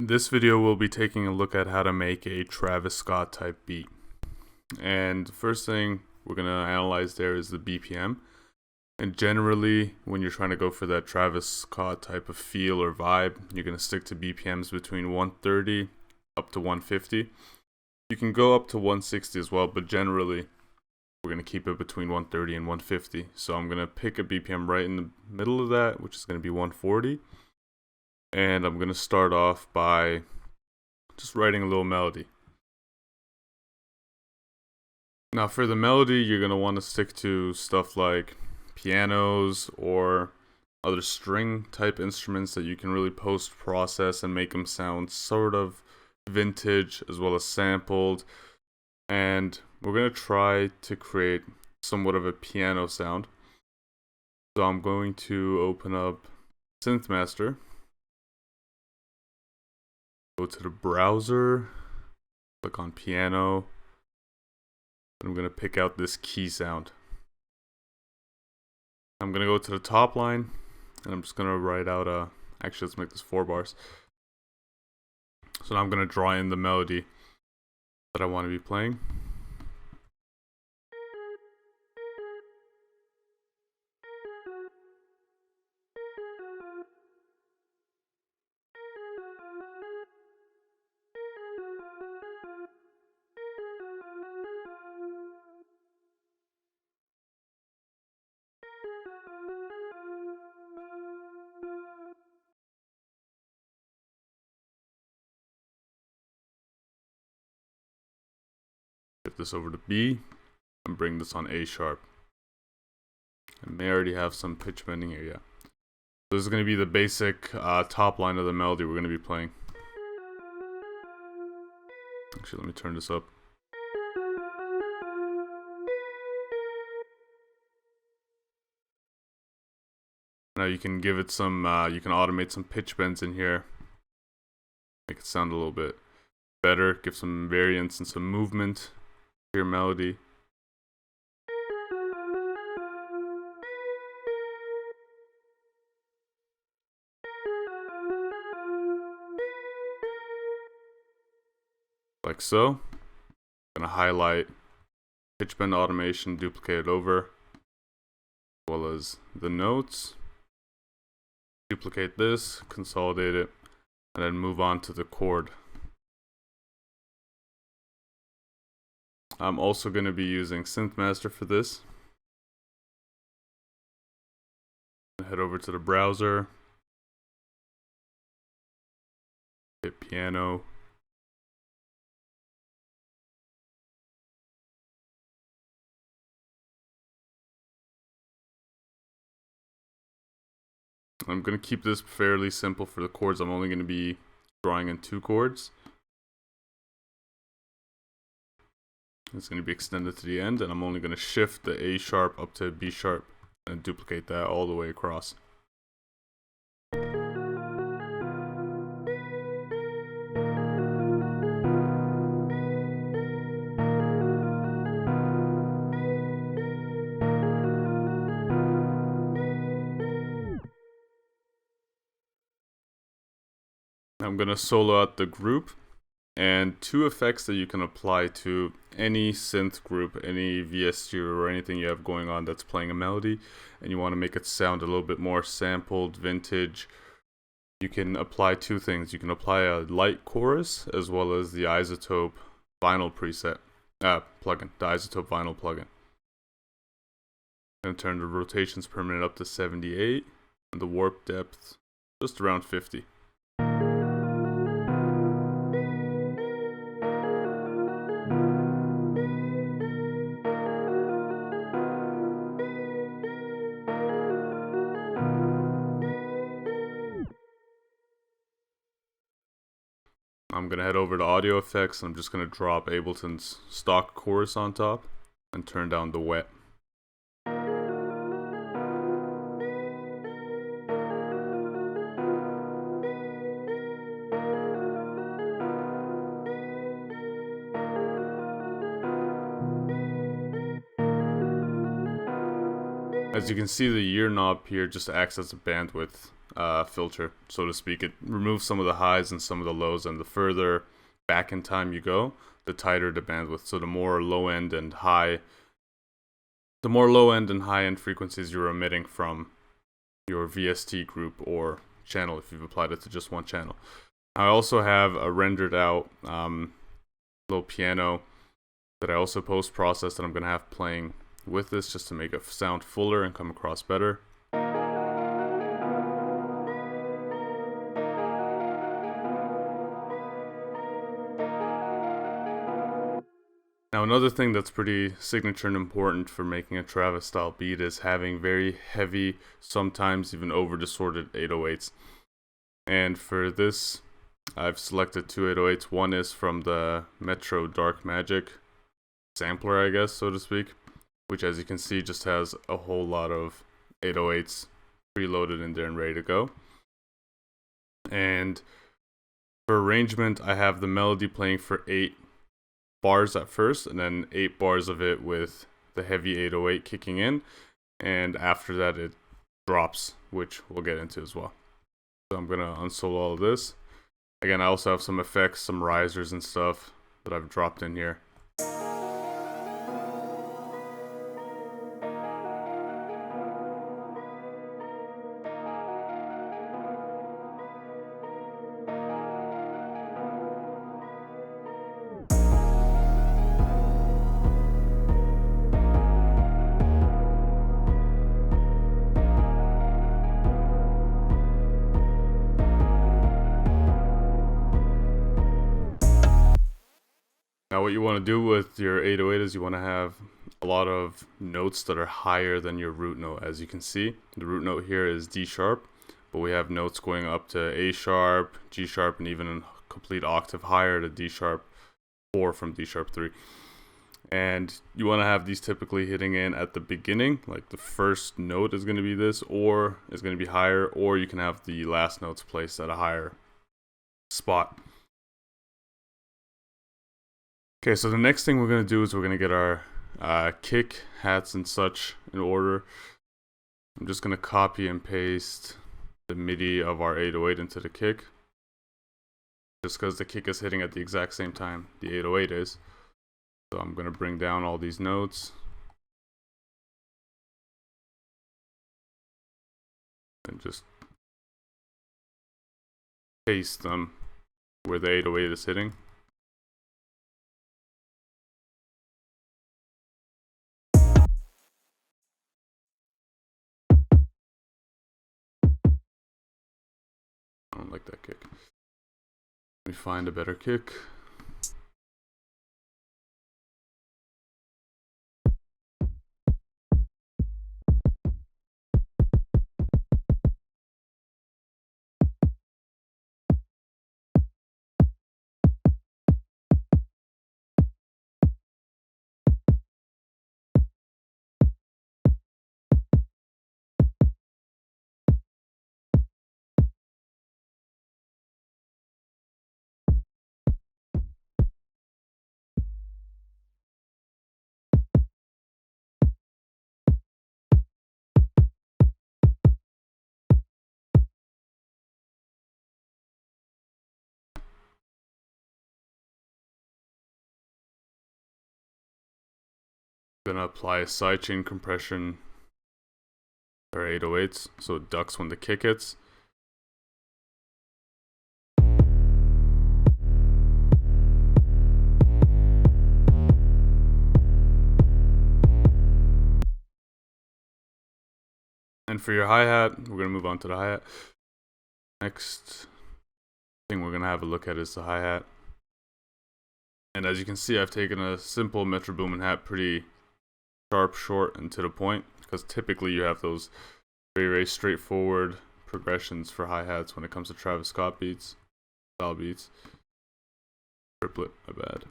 In this video, we'll be taking a look at how to make a Travis Scott type beat. And the first thing we're going to analyze there is the BPM. And generally, when you're trying to go for that Travis Scott type of feel or vibe, you're going to stick to BPMs between 130 up to 150. You can go up to 160 as well, but generally, we're going to keep it between 130 and 150. So I'm going to pick a BPM right in the middle of that, which is going to be 140. And I'm going to start off by just writing a little melody. Now for the melody, you're going to want to stick to stuff like pianos or other string type instruments that you can really post-process and make them sound sort of vintage as well as sampled. And we're going to try to create somewhat of a piano sound. So I'm going to open up SynthMaster. Go to the browser, click on piano, and I'm going to pick out this key sound. I'm going to go to the top line, and I'm just going to write out actually let's make this 4 bars. So now I'm going to draw in the melody that I want to be playing. Get this over to B and bring this on A sharp. I may already have some pitch bending here, yeah. So this is going to be the basic top line of the melody we're going to be playing. Actually, let me turn this up. Now you can give it some, you can automate some pitch bends in here. Make it sound a little bit better, give some variance and some movement to your melody. Like so. I'm gonna highlight pitch bend automation, duplicate it over, as well as the notes. Duplicate this, consolidate it, and then move on to the chord. I'm also going to be using SynthMaster for this. Head over to the browser, hit piano. I'm going to keep this fairly simple for the chords. I'm only going to be drawing in 2 chords. It's going to be extended to the end, and I'm only going to shift the A sharp up to B sharp and duplicate that all the way across. I'm going to solo out the group, and 2 effects that you can apply to any synth group, any VST or anything you have going on that's playing a melody, and you want to make it sound a little bit more sampled, vintage. You can apply 2 things. You can apply a light chorus as well as the iZotope vinyl preset, plugin, the iZotope vinyl plugin. I'm going to turn the rotations per minute up to 78, and the warp depth just around 50. I'm going to head over to audio effects, and I'm just going to drop Ableton's stock chorus on top and turn down the wet. As you can see, the year knob here just acts as a bandwidth filter, so to speak. It removes some of the highs and some of the lows, and the further back in time you go, the tighter the bandwidth. So the more low end and high end frequencies you're emitting from your VST group or channel if you've applied it to just one channel. I also have a rendered out little piano that I also post-process that I'm going to have playing with this just to make it sound fuller and come across better. Now another thing that's pretty signature and important for making a Travis style beat is having very heavy, sometimes even over distorted 808s. And for this, I've selected two 808s. One is from the Metro Dark Magic sampler, I guess, so to speak, which as you can see just has a whole lot of 808s preloaded in there and ready to go. And for arrangement, I have the melody playing for 8 bars at first, and then 8 bars of it with the heavy 808 kicking in, and after that it drops, which we'll get into as well. So I'm gonna unsolo all of this. Again, I also have some effects, some risers and stuff that I've dropped in here. Now what you want to do with your 808 is you want to have a lot of notes that are higher than your root note. As you can see, the root note here is D sharp, but we have notes going up to A sharp, G sharp, and even a complete octave higher to D sharp 4 from D sharp 3. And you want to have these typically hitting in at the beginning, like the first note is going to be this, or is going to be higher, or you can have the last notes placed at a higher spot. Okay, so the next thing we're going to do is we're going to get our kick, hats, and such in order. I'm just going to copy and paste the MIDI of our 808 into the kick, just because the kick is hitting at the exact same time the 808 is. So I'm going to bring down all these notes and just paste them where the 808 is hitting. I don't like that kick. Let me find a better kick. Gonna apply a sidechain compression for 808s so it ducks when the kick hits. And for your hi-hat, we're gonna move on to the hi-hat. Next thing we're gonna have a look at is the hi-hat. And as you can see, I've taken a simple Metro Boomin hat, pretty sharp, short, and to the point, because typically you have those very straightforward progressions for hi-hats when it comes to Travis Scott beats, style beats. Triplet, my bad.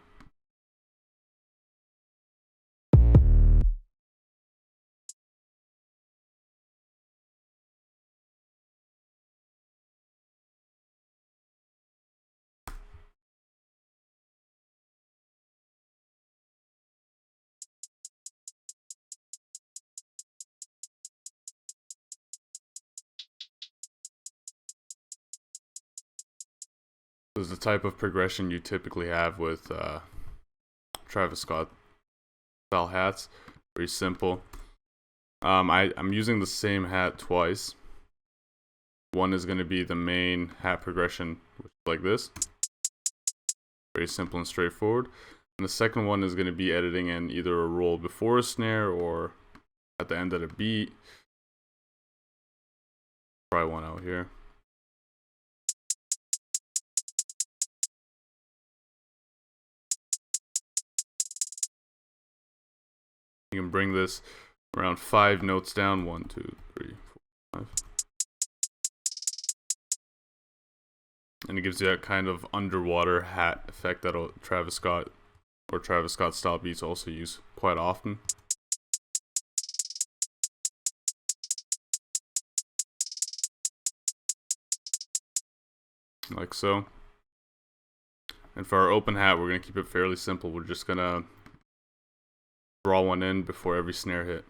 This is the type of progression you typically have with Travis Scott style hats. Very simple. I'm using the same hat twice. One is going to be the main hat progression, which is like this. Very simple and straightforward. And the second one is going to be editing in either a roll before a snare or at the end of the beat. Try one out here. You can bring this around 5 notes down. 1, 2, 3, 4, 5. And it gives you that kind of underwater hat effect that Travis Scott or Travis Scott style beats also use quite often. Like so. And for our open hat, we're going to keep it fairly simple. We're just going to draw one in before every snare hit.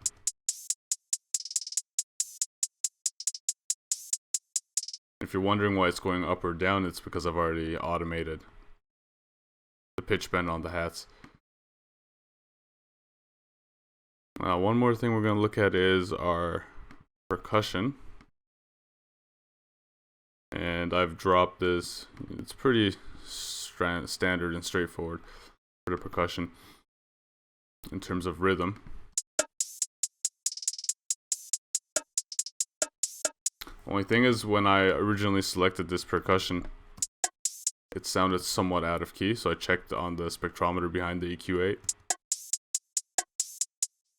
If you're wondering why it's going up or down, it's because I've already automated the pitch bend on the hats. One more thing we're going to look at is our percussion. And I've dropped this. It's pretty standard and straightforward for the percussion in terms of rhythm. Only thing is, when I originally selected this percussion, it sounded somewhat out of key, so I checked on the spectrometer behind the EQ8.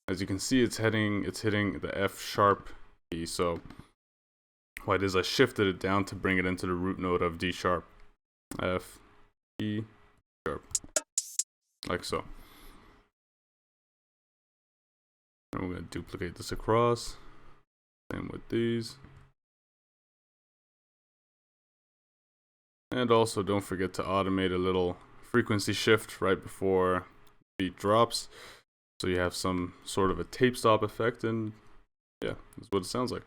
As you can see, it's hitting the F sharp key, so what I did is I shifted it down to bring it into the root note of D sharp. F, E, sharp. Like so. And we're going to duplicate this across. Same with these. And also don't forget to automate a little frequency shift right before the beat drops, so you have some sort of a tape stop effect, and yeah, that's what it sounds like.